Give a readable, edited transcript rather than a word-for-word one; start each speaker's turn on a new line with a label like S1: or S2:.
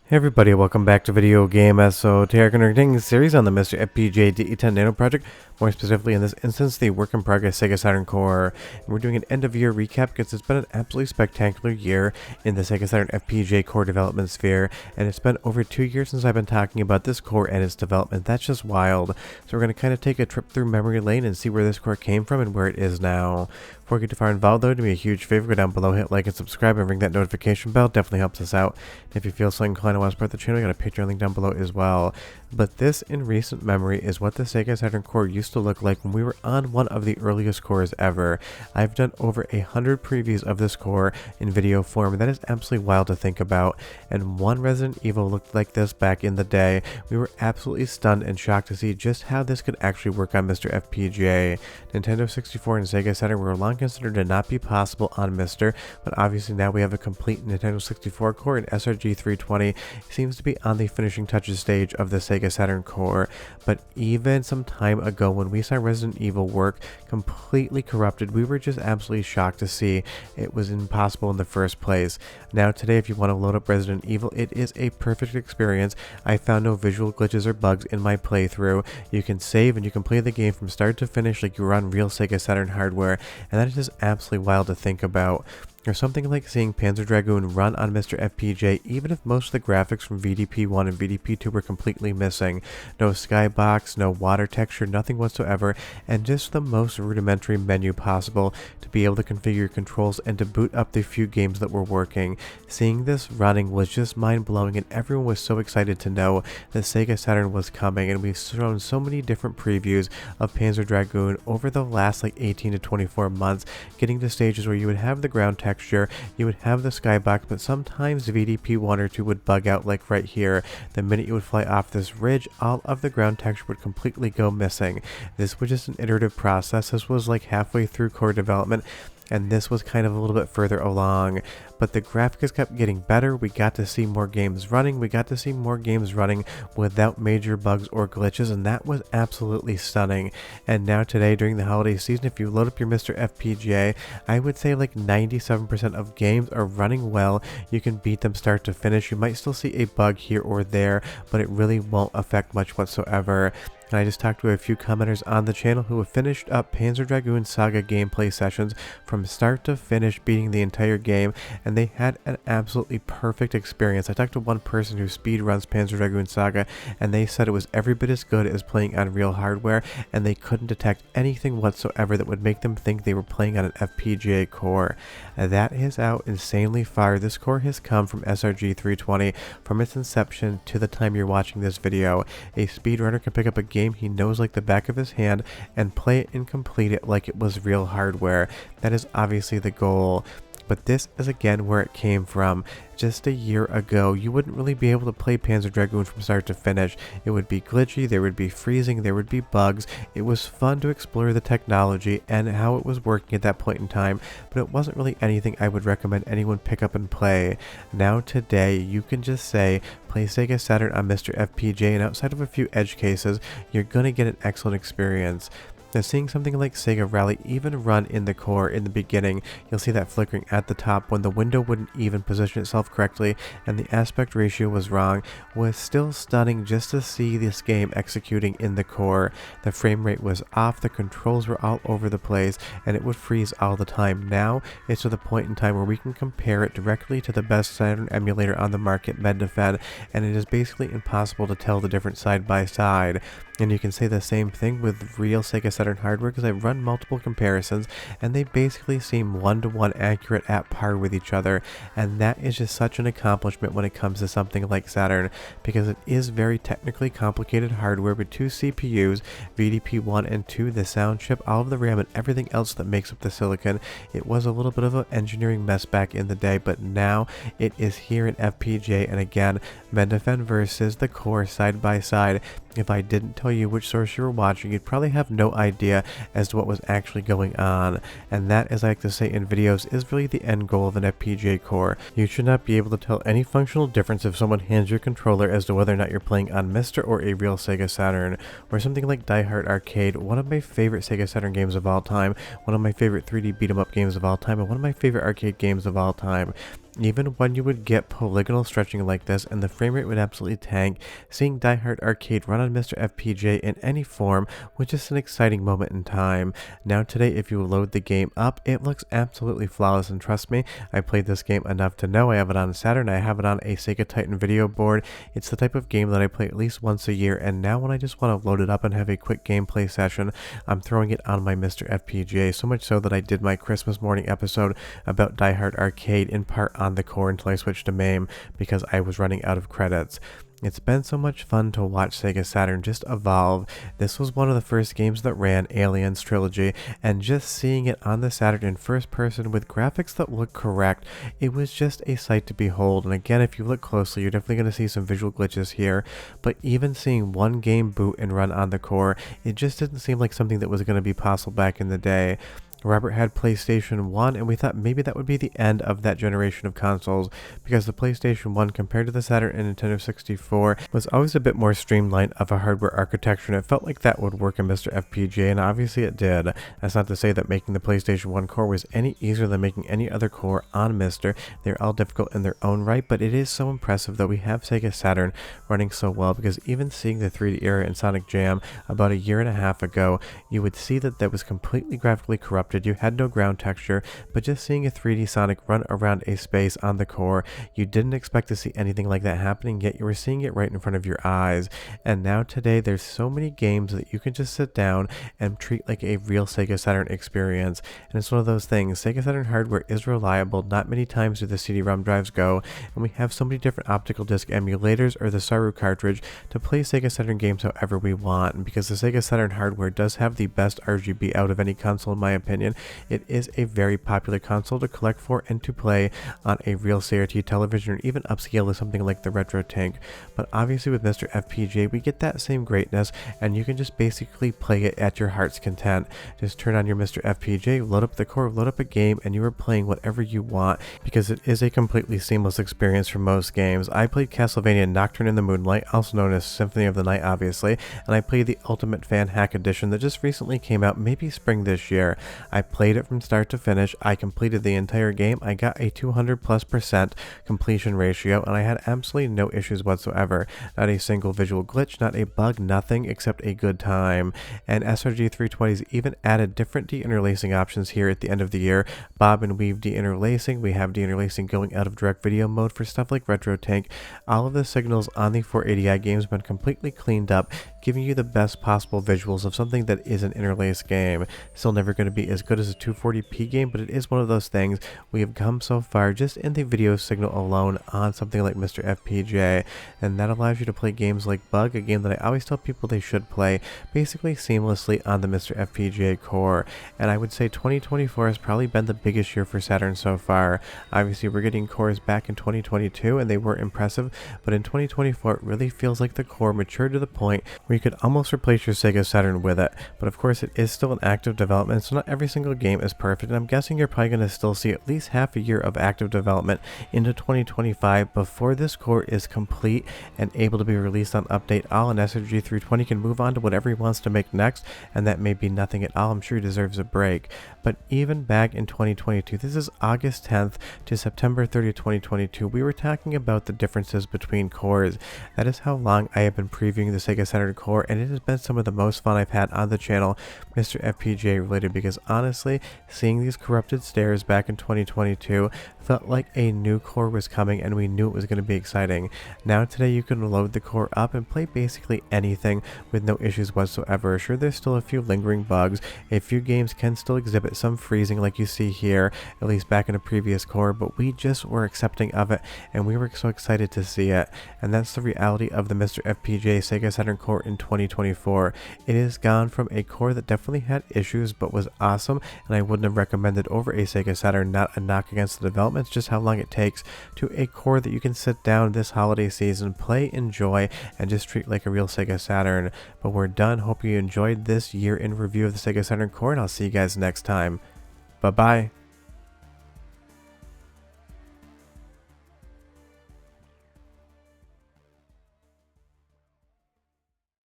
S1: Hey everybody, welcome back to Video Game SO. Today we're continuing a series on the MiSTer FPGA DE10 Nano project, more specifically in this instance, the work in progress Sega Saturn Core. And we're doing an end of year recap because it's been an absolutely spectacular year in the Sega Saturn FPGA Core development sphere, and it's been over 2 years since I've been talking about this core and its development. That's just wild. So we're going to kind of take a trip through memory lane and see where this core came from and where it is now. Before we get too far involved though, do me a huge favor, go down below, hit like and subscribe, and ring that notification bell. Definitely helps us out. And if you feel so inclined to want to support the channel, I got a Patreon link down below as well. But this, in recent memory, is what the Sega Saturn Core used to look like when we were on one of the earliest cores ever. I've done over 100 previews of this core in video form, and that is absolutely wild to think about. And one Resident Evil looked like this back in the day. We were absolutely stunned and shocked to see just how this could actually work on MiSTer FPGA. Nintendo 64 and Sega Saturn were long considered to not be possible on MiSTer, but obviously now we have a complete Nintendo 64 core, and SRG 320 seems to be on the finishing touches stage of the Sega Saturn Core. But even some time ago when we saw Resident Evil work completely corrupted, we were just absolutely shocked to see it was impossible in the first place. Now today, if you want to load up Resident Evil, it is a perfect experience. I found no visual glitches or bugs in my playthrough. You can save and you can play the game from start to finish like you were on real Sega Saturn hardware, and that is just absolutely wild to think about. Or something like seeing Panzer Dragoon run on MiSTer FPGA, even if most of the graphics from VDP1 and VDP2 were completely missing. No skybox, no water texture, nothing whatsoever, and just the most rudimentary menu possible to be able to configure your controls and to boot up the few games that were working. Seeing this running was just mind-blowing, and everyone was so excited to know that Sega Saturn was coming, and we've shown so many different previews of Panzer Dragoon over the last like 18 to 24 months, getting to stages where you would have the ground texture, you would have the skybox, but sometimes VDP 1 or 2 would bug out, like right here. The minute you would fly off this ridge, all of the ground texture would completely go missing. This was just an iterative process. This was like halfway through core development, and this was kind of a little bit further along. But the graphics kept getting better. We got to see more games running. We got to see more games running without major bugs or glitches, and that was absolutely stunning. And now today, during the holiday season, if you load up your MiSTer FPGA, I would say like 97% of games are running well. You can beat them start to finish. You might still see a bug here or there, but it really won't affect much whatsoever. And I just talked to a few commenters on the channel who have finished up Panzer Dragoon Saga gameplay sessions from start to finish, beating the entire game, and they had an absolutely perfect experience. I talked to one person who speedruns Panzer Dragoon Saga, and they said it was every bit as good as playing on real hardware, and they couldn't detect anything whatsoever that would make them think they were playing on an FPGA core. That is out insanely far. This core has come from SRG 320 from its inception to the time you're watching this video. A speedrunner can pick up a game he knows like the back of his hand and play it and complete it like it was real hardware. That is obviously the goal. But this is again where it came from. Just a year ago, you wouldn't really be able to play Panzer Dragoon from start to finish. It would be glitchy, there would be freezing, there would be bugs. It was fun to explore the technology and how it was working at that point in time, but it wasn't really anything I would recommend anyone pick up and play. Now today, you can just say, play Sega Saturn on MiSTer FPGA, and outside of a few edge cases, you're gonna get an excellent experience. Now, seeing something like Sega Rally even run in the core in the beginning, you'll see that flickering at the top when the window wouldn't even position itself correctly and the aspect ratio was wrong, was still stunning just to see this game executing in the core. The frame rate was off, the controls were all over the place, and it would freeze all the time. Now, it's to the point in time where we can compare it directly to the best Saturn emulator on the market, MiSTer, and it is basically impossible to tell the difference side by side. And you can say the same thing with real Sega Saturn hardware, because I've run multiple comparisons and they basically seem one-to-one accurate at par with each other, and that is just such an accomplishment when it comes to something like Saturn, because it is very technically complicated hardware with 2 CPUs, VDP1 and 2, the sound chip, all of the RAM, and everything else that makes up the silicon. It was a little bit of an engineering mess back in the day, but now it is here in FPGA, and again, MiSTer versus the core side by side. If I didn't tell you which source you were watching, you'd probably have no idea as to what was actually going on. And that, as I like to say in videos, is really the end goal of an FPGA core. You should not be able to tell any functional difference if someone hands your controller as to whether or not you're playing on MiSTer or a real Sega Saturn. Or something like Die Hard Arcade, one of my favorite Sega Saturn games of all time, one of my favorite 3D beat 'em up games of all time, and one of my favorite arcade games of all time. Even when you would get polygonal stretching like this and the frame rate would absolutely tank, seeing Die Hard Arcade run on MiSTer FPGA in any form was just an exciting moment in time. Now today, if you load the game up, it looks absolutely flawless, and trust me, I played this game enough to know. I have it on Saturn, I have it on a Sega Titan video board. It's the type of game that I play at least once a year, and now when I just want to load it up and have a quick gameplay session, I'm throwing it on my MiSTer FPGA, so much so that I did my Christmas morning episode about Die Hard Arcade in part on the Core until I switched to MAME because I was running out of credits. It's been so much fun to watch Sega Saturn just evolve. This was one of the first games that ran Aliens Trilogy, and just seeing it on the Saturn in first person with graphics that look correct, it was just a sight to behold. And again, if you look closely, you're definitely going to see some visual glitches here, but even seeing one game boot and run on the Core, it just didn't seem like something that was going to be possible back in the day. Robert had PlayStation 1, and we thought maybe that would be the end of that generation of consoles, because the PlayStation 1 compared to the Saturn and Nintendo 64 was always a bit more streamlined of a hardware architecture, and it felt like that would work in MiSTer FPGA, and obviously it did. That's not to say that making the PlayStation 1 core was any easier than making any other core on MiSTer. They're all difficult in their own right, but it is so impressive that we have Sega Saturn running so well, because even seeing the 3D era in Sonic Jam about a year and a half ago, you would see that that was completely graphically corrupted. You had no ground texture, but just seeing a 3D Sonic run around a space on the Core, you didn't expect to see anything like that happening, yet you were seeing it right in front of your eyes. And now today, there's so many games that you can just sit down and treat like a real Sega Saturn experience. And it's one of those things, Sega Saturn hardware is reliable. Not many times do the CD-ROM drives go, and we have so many different optical disc emulators or the Saru cartridge to play Sega Saturn games however we want. And because the Sega Saturn hardware does have the best RGB out of any console in my opinion, it is a very popular console to collect for and to play on a real CRT television, or even upscale to something like the Retro Tank. But obviously with MiSTer FPGA, we get that same greatness, and you can just basically play it at your heart's content. Just turn on your MiSTer FPGA, load up the Core, load up a game, and you are playing whatever you want, because it is a completely seamless experience for most games. I played Castlevania Nocturne in the Moonlight, also known as Symphony of the Night obviously, and I played the Ultimate Fan Hack Edition that just recently came out, maybe spring this year. I played it from start to finish. I completed the entire game. I got a 200+% completion ratio, and I had absolutely no issues whatsoever. Not a single visual glitch, not a bug, nothing except a good time. And SRG 320's even added different deinterlacing options here at the end of the year. Bob and weave deinterlacing. We have deinterlacing going out of direct video mode for stuff like Retro Tank. All of the signals on the 480i games have been completely cleaned up, giving you the best possible visuals of something that is an interlaced game. Still never going to be as good as a 240p game, but it is one of those things. We have come so far just in the video signal alone on something like MiSTer FPGA, and that allows you to play games like Bug, a game that I always tell people they should play, basically seamlessly on the MiSTer FPGA Core. And I would say 2024 has probably been the biggest year for Saturn so far. Obviously we're getting cores back in 2022 and they were impressive, but in 2024 it really feels like the Core matured to the point where you could almost replace your Sega Saturn with it. But of course it is still in active development, so not every single game is perfect, and I'm guessing you're probably going to still see at least half a year of active development into 2025 before this Core is complete and able to be released on update all, and SRG 320 can move on to whatever he wants to make next, and that may be nothing at all. I'm sure he deserves a break. But even back in 2022, this is August 10th to September 30th, 2022, we were talking about the differences between cores. That is how long I have been previewing the Sega Saturn Core, and it has been some of the most fun I've had on the channel, MiSTer FPGA related, because honestly, seeing these corrupted stairs back in 2022 felt like a new Core was coming, and we knew it was going to be exciting. Now today you can load the Core up and play basically anything with no issues whatsoever. Sure, there's still a few lingering bugs. A few games can still exhibit some freezing like you see here, at least back in a previous Core, but we just were accepting of it, and we were so excited to see it. And that's the reality of the MiSTer FPGA Sega Saturn Core in 2024. It has gone from a Core that definitely had issues but was awesome, and I wouldn't have recommended over a Sega Saturn, not a knock against the development, it's just how long it takes, to a Core that you can sit down this holiday season, play, enjoy, and just treat like a real Sega Saturn. But we're done. Hope you enjoyed this year in review of the Sega Saturn Core, and I'll see you guys next time. Bye bye.